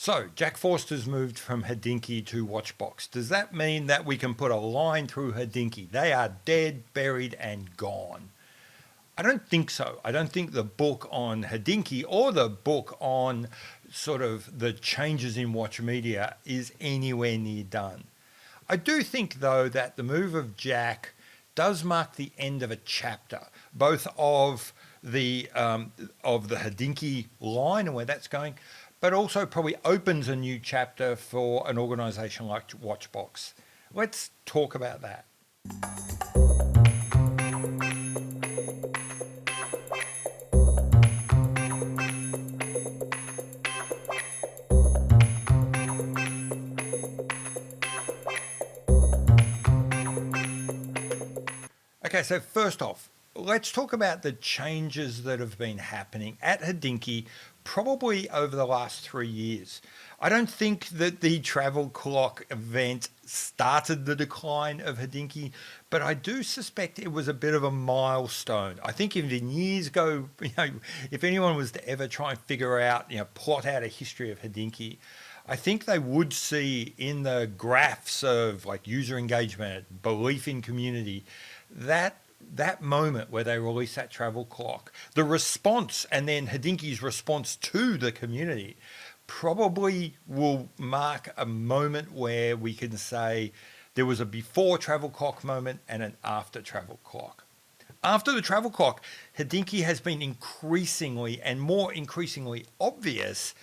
So, Jack Forster's moved from Hodinkee to Watchbox. Does that mean that we can put a line through Hodinkee? They are dead, buried, and gone. I don't think so. I don't think the book on Hodinkee or the book on sort of the changes in watch media is anywhere near done. I do think, though, that the move of Jack does mark the end of a chapter, both of the Hodinkee line and where that's going, but also probably opens a new chapter for an organisation like Watchbox. Let's talk about that. Okay, so first off, let's talk about the changes that have been happening at Hodinkee probably over the last 3 years. I don't think that the travel clock event started the decline of Hodinkee, but I do suspect it was a bit of a milestone. I think if in years ago, if anyone was to ever try and figure out, plot out a history of Hodinkee, I think they would see in the graphs of like user engagement, belief in community, that moment where they released that travel clock, the response, and then Hodinkee's response to the community probably will mark a moment where we can say there was a before travel clock moment and an after travel clock. After the travel clock, Hodinkee has been increasingly and more increasingly obvious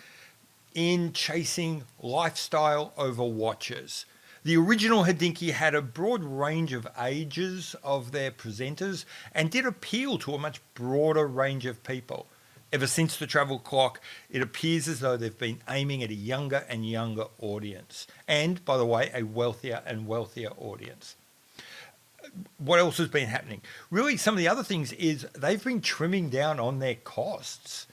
in chasing lifestyle over watches. The original Hodinkee had a broad range of ages of their presenters and did appeal to a much broader range of people. Ever since the travel clock, it appears as though they've been aiming at a younger and younger audience. And, by the way, a wealthier and wealthier audience. What else has been happening? Really, some of the other things is they've been trimming down on their costs.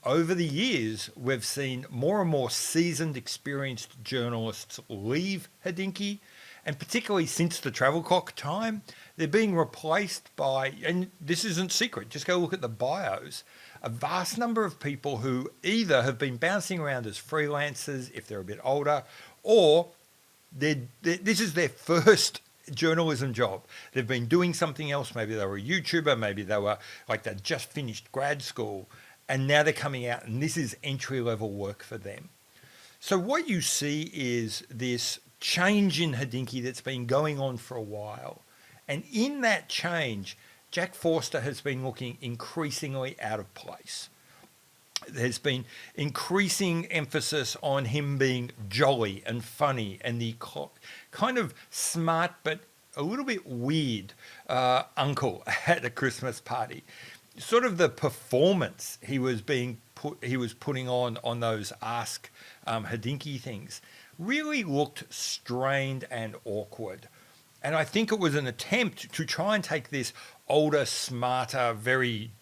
Over the years, we've seen more and more seasoned, experienced journalists leave Hodinkee, and particularly since the travel clock time, they're being replaced by, and this isn't secret, just go look at the bios, a vast number of people who either have been bouncing around as freelancers if they're a bit older, or this is their first journalism job. They've been doing something else. Maybe they were a YouTuber, maybe they were like they just finished grad school, and now they're coming out and this is entry-level work for them. So what you see is this change in Hodinkee that's been going on for a while. And in that change, Jack Forster has been looking increasingly out of place. There's been increasing emphasis on him being jolly and funny and the kind of smart but a little bit weird uncle at a Christmas party. Sort of the performance he was putting on those Ask Hodinkee things really looked strained and awkward. And I think it was an attempt to try and take this older, smarter, very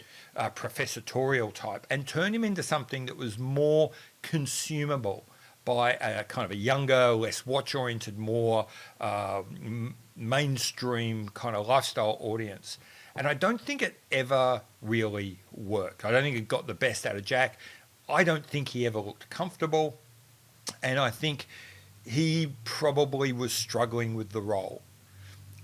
professorial type and turn him into something that was more consumable by a kind of a younger, less watch-oriented, more mainstream kind of lifestyle audience. And I don't think it ever really worked. I don't think it got the best out of Jack. I don't think he ever looked comfortable. And I think he probably was struggling with the role.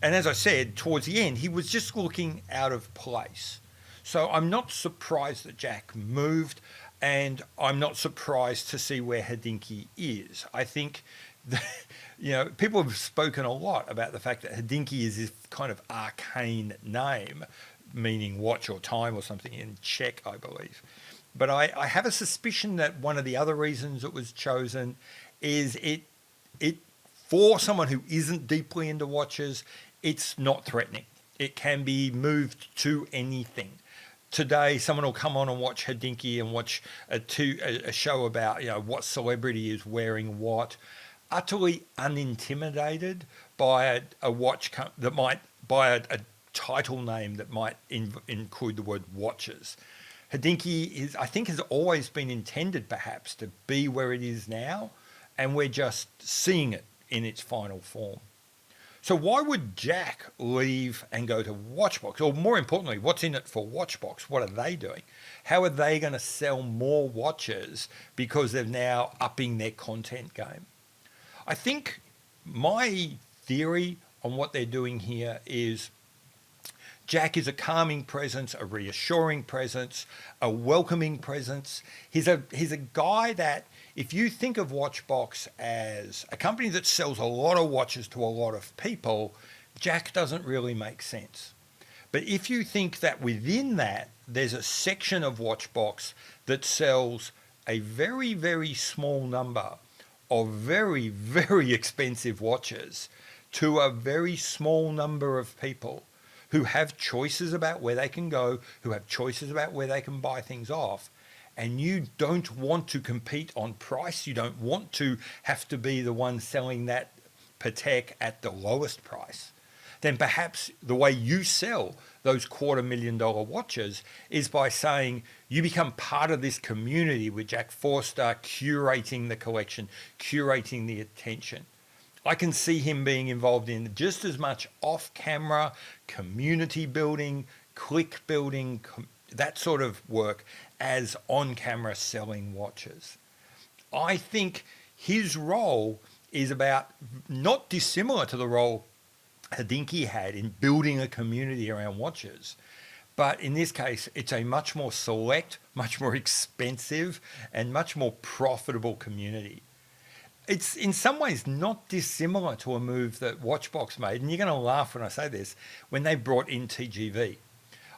And as I said, towards the end, he was just looking out of place. So I'm not surprised that Jack moved, and I'm not surprised to see where Hodinkee is. I think people have spoken a lot about the fact that Hodinkee is this kind of arcane name, meaning watch or time or something in Czech, I believe. But I have a suspicion that one of the other reasons it was chosen is it for someone who isn't deeply into watches, it's not threatening. It can be moved to anything. Today, someone will come on and watch Hodinkee and watch a show about what celebrity is wearing what, utterly unintimidated by a watch that might by a title name that might include the word watches. Hodinkee I think, has always been intended perhaps to be where it is now, and we're just seeing it in its final form. So why would Jack leave and go to Watchbox? Or more importantly, what's in it for Watchbox? What are they doing? How are they going to sell more watches because they're now upping their content game? I think my theory on what they're doing here is Jack is a calming presence, a reassuring presence, a welcoming presence. He's a guy that, if you think of Watchbox as a company that sells a lot of watches to a lot of people, Jack doesn't really make sense. But if you think that within that, there's a section of Watchbox that sells a very, very small number of very, very expensive watches to a very small number of people who have choices about where they can go, who have choices about where they can buy things off, and you don't want to compete on price, you don't want to have to be the one selling that Patek at the lowest price, then perhaps the way you sell those $250,000 watches is by saying you become part of this community with Jack Forster curating the collection, curating the attention. I can see him being involved in just as much off-camera community building, click building, that sort of work as on-camera selling watches. I think his role is about not dissimilar to the role Hodinkee had in building a community around watches. But in this case, it's a much more select, much more expensive, and much more profitable community. It's in some ways not dissimilar to a move that Watchbox made, and you're going to laugh when I say this, when they brought in TGV.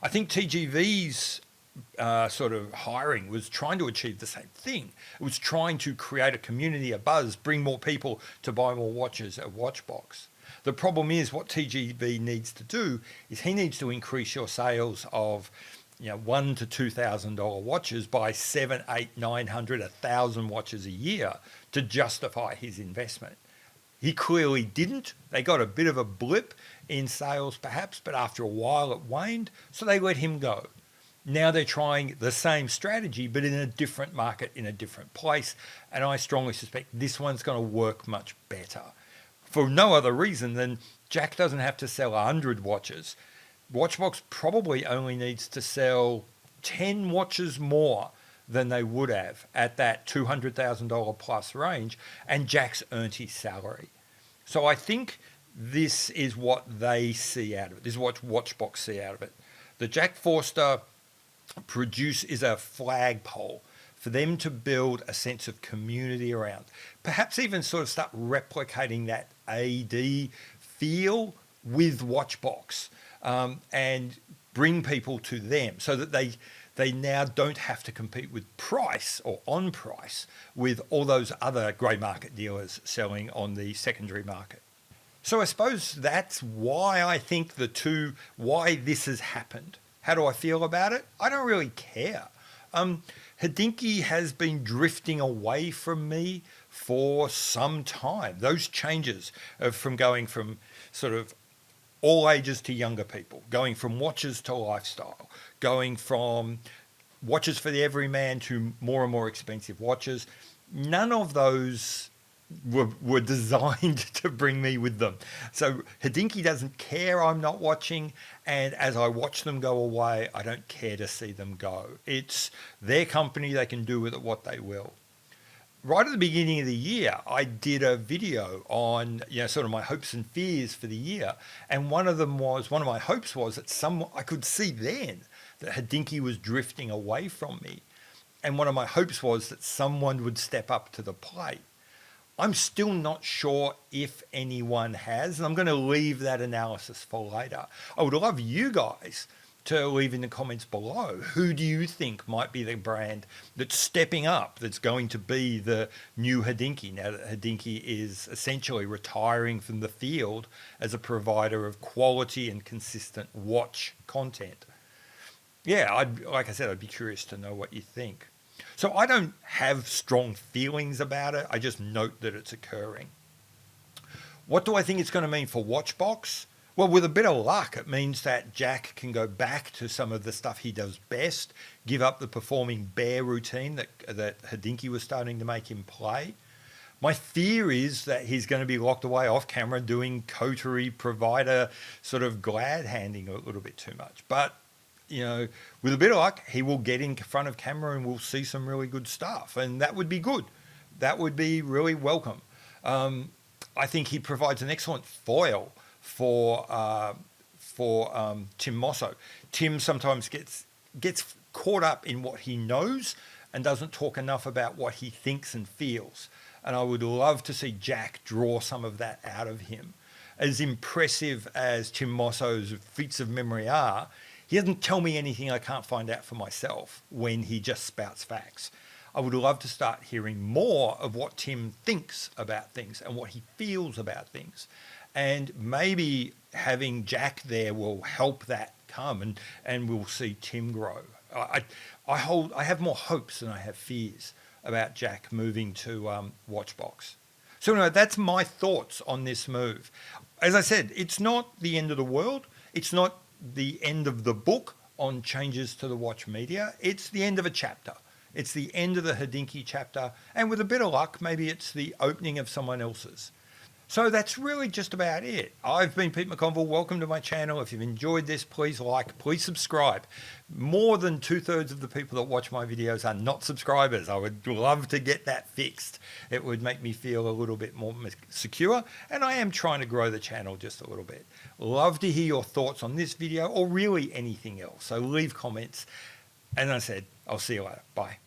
I think TGV's sort of hiring was trying to achieve the same thing. It was trying to create a community, a buzz, bring more people to buy more watches at Watchbox. The problem is what TGV needs to do is he needs to increase your sales of $1,000 to $2,000 watches by 700, 800, 900, 1,000 watches a year to justify his investment. He clearly didn't. They got a bit of a blip in sales perhaps, but after a while it waned, so they let him go. Now they're trying the same strategy, but in a different market, in a different place, and I strongly suspect this one's going to work much better. For no other reason than Jack doesn't have to sell 100 watches. Watchbox probably only needs to sell 10 watches more than they would have at that $200,000 plus range, and Jack's earned his salary. So I think this is what they see out of it. This is what Watchbox see out of it. The Jack Forster produce is a flagpole for them to build a sense of community around. Perhaps even sort of start replicating that AD feel with Watchbox. And bring people to them so that they now don't have to compete with price or on price with all those other grey market dealers selling on the secondary market. So I suppose that's why I think why this has happened. How do I feel about it? I don't really care. Hodinkee has been drifting away from me for some time. Those changes from going from sort of all ages to younger people, going from watches to lifestyle, going from watches for the everyman to more and more expensive watches. None of those were designed to bring me with them. So Hodinkee doesn't care I'm not watching, and as I watch them go away, I don't care to see them go. It's their company, they can do with it what they will. Right at the beginning of the year, I did a video on sort of my hopes and fears for the year, and one of my hopes was that I could see then that Hodinkee was drifting away from me, and one of my hopes was that someone would step up to the plate. I'm still not sure if anyone has, and I'm going to leave that analysis for later. I would love you guys to leave in the comments below. Who do you think might be the brand that's stepping up, that's going to be the new Hodinkee, now that Hodinkee is essentially retiring from the field as a provider of quality and consistent watch content? Yeah, like I said, I'd be curious to know what you think. So I don't have strong feelings about it. I just note that it's occurring. What do I think it's going to mean for Watchbox? Well, with a bit of luck, it means that Jack can go back to some of the stuff he does best, give up the performing bear routine that Hodinkee was starting to make him play. My fear is that he's going to be locked away off camera doing coterie provider sort of glad handing a little bit too much. But, you know, with a bit of luck, he will get in front of camera and we'll see some really good stuff. And that would be good. That would be really welcome. I think he provides an excellent foil for Tim Mosso. Tim sometimes gets caught up in what he knows and doesn't talk enough about what he thinks and feels. And I would love to see Jack draw some of that out of him. As impressive as Tim Mosso's feats of memory are, he doesn't tell me anything I can't find out for myself when he just spouts facts. I would love to start hearing more of what Tim thinks about things and what he feels about things. And maybe having Jack there will help that come, and we'll see Tim grow. I have more hopes than I have fears about Jack moving to Watchbox. So anyway, that's my thoughts on this move. As I said, it's not the end of the world. It's not the end of the book on changes to the watch media. It's the end of a chapter. It's the end of the Hodinkee chapter. And with a bit of luck, maybe it's the opening of someone else's. So that's really just about it. I've been Pete McConville. Welcome to my channel. If you've enjoyed this, please like, please subscribe. More than 2/3 of the people that watch my videos are not subscribers. I would love to get that fixed. It would make me feel a little bit more secure. And I am trying to grow the channel just a little bit. Love to hear your thoughts on this video or really anything else. So leave comments. And as I said, I'll see you later. Bye.